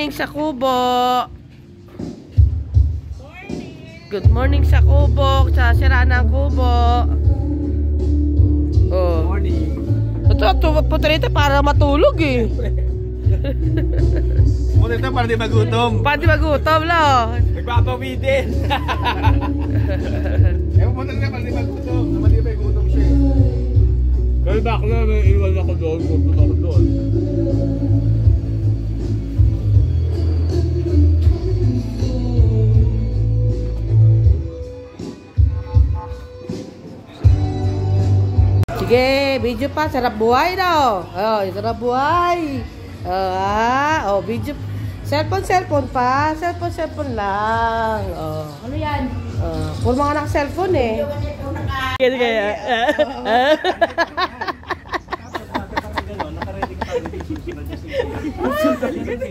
morning sa Kubo. Good morning sa Kubo. Sa siraan ng Kubo. Oh. Morning. Ito, puto rito para matulog eh. Puto rito para di magutom. Para di magutom, lo. Nagpapawidin. Puto rito para di magutom. Naman di magutom siya eh. Kaya bakla, may iwan ako doon. Punta ako doon. Sige, video pa. Sarap buhay daw. Oh, sarap buhay. Video. Cellphone pa. Cellphone lang. Oh. Ano yan? Puro mga anak cellphone eh. Kaya kaya.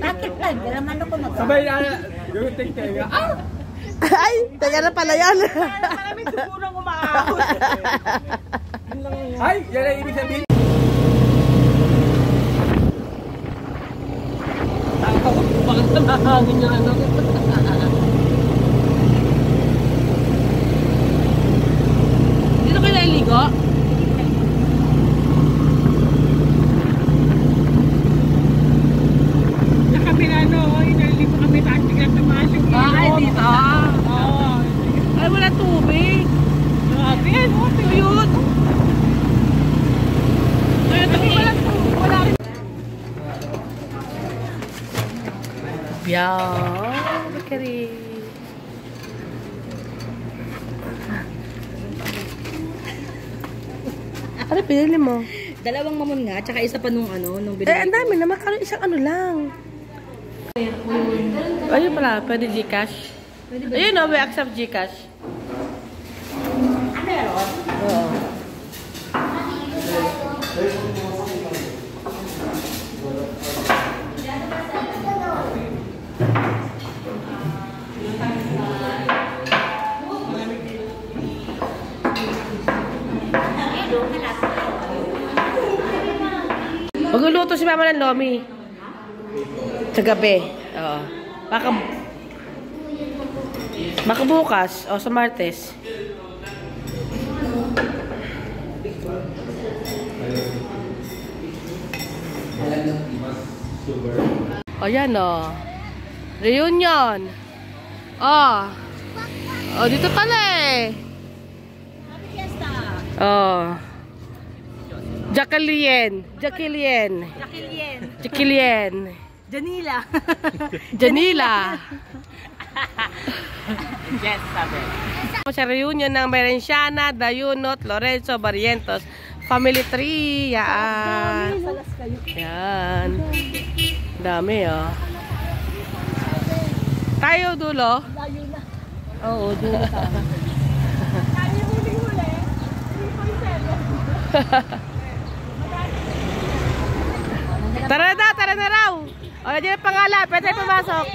Bakit lang? Garaman ako na. Sabay na. Yung tingtega. Ay, teka na pala yan. Maraming sigurang umaahos. Ay, yan ang ibig sabihin. Bakit nahangin yung ano? Dito kayo naliligo? Sa kabila no, inaligo kami taas biglang tumaas yung ilog. Ay, dito? Oo. Ay, wala tubig. Grabe yan, oh. Tuyot. Wala rin. Yan. Bakari. Ano pinili mo? Dalawang mamon nga, tsaka isa pa nung ano, nung Eh, ang dami naman. Kalo isang ano lang. Ayun pala. Pwede Gcash. Ayun o, we accept Gcash. Meron? Oo. Magluluto si mama ng lomi. Sa gabi. Oo. Baka bukas. O sa Martes. O yan o. Reunion. O dito pala eh. Happy Fiesta! O. Jacqueline. Janila! Janila. Yes, sabi. Sa reunion ng Merenciana, Dayunot, Lorenzo, Barrientos. Family tree. Yan. Yan. Dami oh. Tayo dulo. Layo na. Oo, dulo tayo. Kaya huli-huli. 3.7. Tara na raw. O, nandiyan yung pangalan. Pwede pumasok.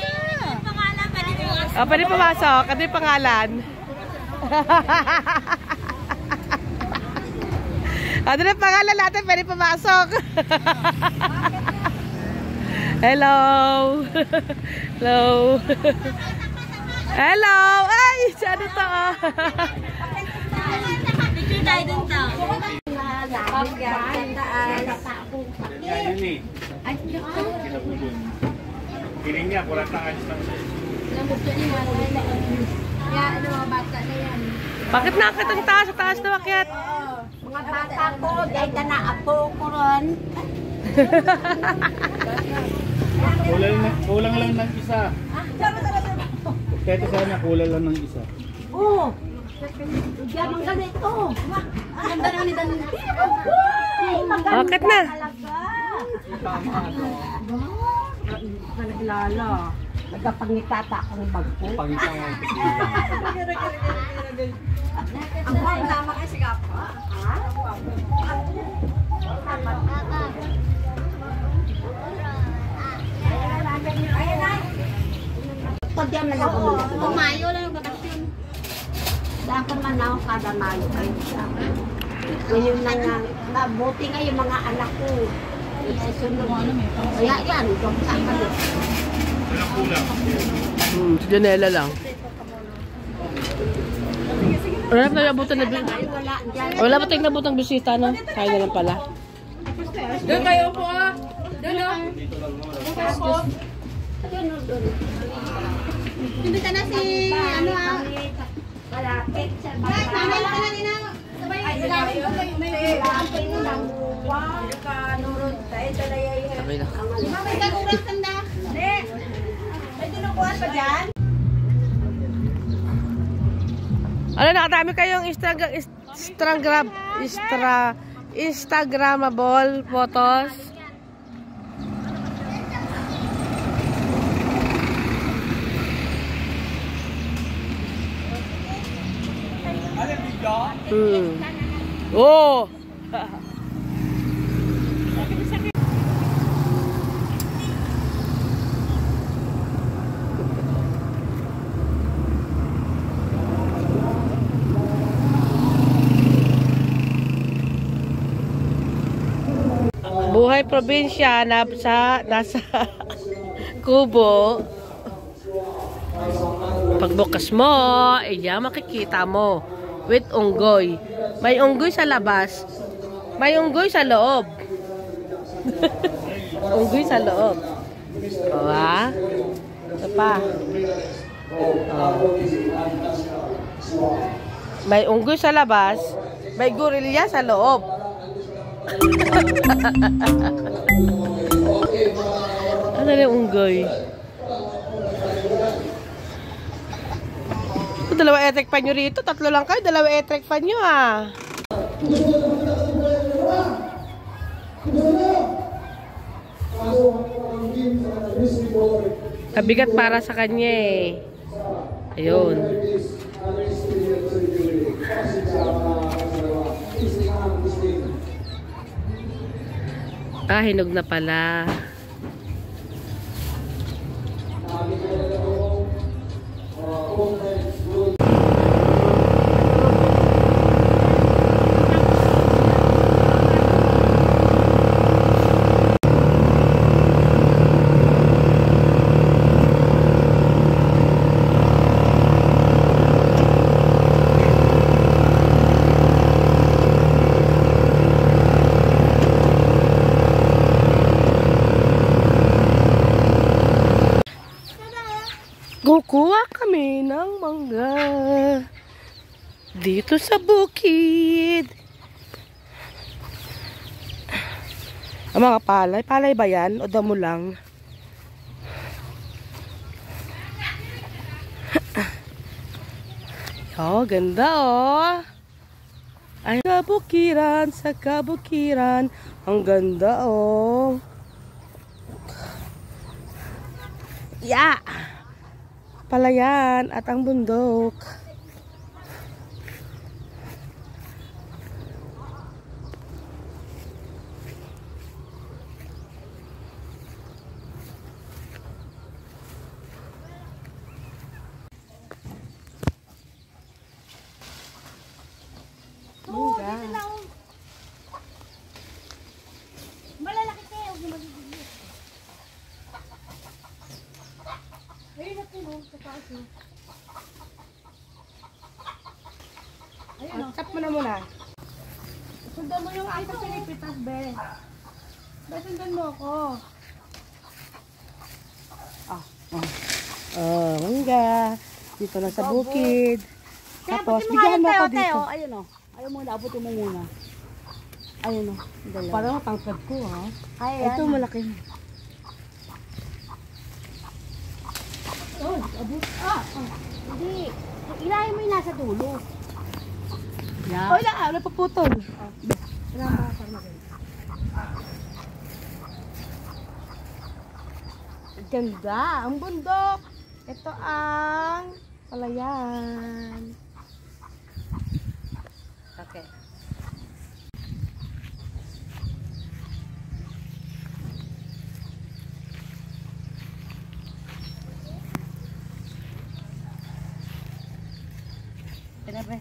Pangalan, pwede pumasok. O, pwede pumasok. Ano yung pangalan? Ano yung pangalan natin? Pwede pumasok. Hello. Hello. Hello. Ay, siya ano to? Picture tayo dun to. Piling niya, 40 anos lang siya. Bakit nakakit ang taas? Sa taas na bakit? Mga bata ko, dahil ka na apo ko ron. Kulang lang ng isa. Kahit sana kulang lang ng isa. Oo. Diyan ang ganito. Ang ganda ni Danilo. Bakit na? Tama. Nagkilala. Nagkapangitata akong bagpo. Pangitang Ang bang tama kasi kapa. Ha? Pagdiam na lang kami. Mayo lang yung bakasyon. Dahil ko naman ako kada Mayo kayo siya. Ngayon na nga, mabuti nga yung mga anak ko. Sunod. Kaya yan, kung saan kami. Si Janela lang. Wala pa tayong abutan na bisita. Wala dyan. Wala pa tayong nabutang bisita, no? Tayo na lang pala. Doon kayo po ah. Doon ah. Pinunta na si, ano ah. Malapit sa bahay. Sanay ka na din ah. Sabay, Sabay na. May kagulang tanda. Hindi. May tinukuhan pa dyan? Ano, nakadami kayong Instagramable photos. Oh! Buhay probinsya nasa kubo. Pagbukas mo, makikita mo with unggoy. May unggoy sa labas. May unggoy sa loob. Unggoy sa loob. O ha? Ito pa. May unggoy sa labas. May gorilya sa loob. Ano na yung unggoy? Dalawa electric fan nyo rito. Tatlo lang kayo. Dalawa electric fan nyo ah. Kabigat para sa kanya eh. Ayun. Ah, hinog na pala. Kukuha kami ng mangga dito sa bukid. Ang mga palay. Palay ba yan? O damo lang? Oh, ganda oh. Ay, kabukiran sa kabukiran. Ang ganda oh. Yeah! Palayan at ang bundok. Mangga. Malalaki kayo. Ayun na po, sa taas mo. Ayun o. Tap mo na muna. Sundan mo yung aking pinipitas, be. Be, sundan mo ako. Oh, mangga. Dito na sa bukid. Tapos, bigyan mo ako dito. Ayun o. Ayun muna, abutin mo muna. Ayun o. Parang matangkad ko ha. Ay, Ito malaki. Oh, abot. Hindi. Ilahin mo yung nasa dulo. Yeah. Oh, wala napaputol. Ganda, ang bundok. Ito ang palayan. Okay. Kenapa?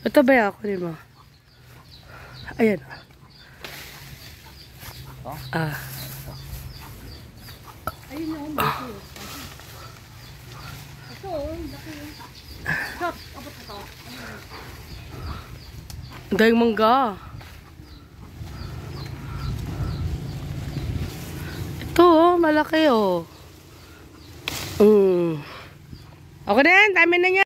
Ito ba yung kunin mo? Ayan. Ah. Ayun yung umbay. Ito, laki. Stop. Abot ito. Dahil mangga. Ito oh, malaki oh. Okay na yan, dami na niya.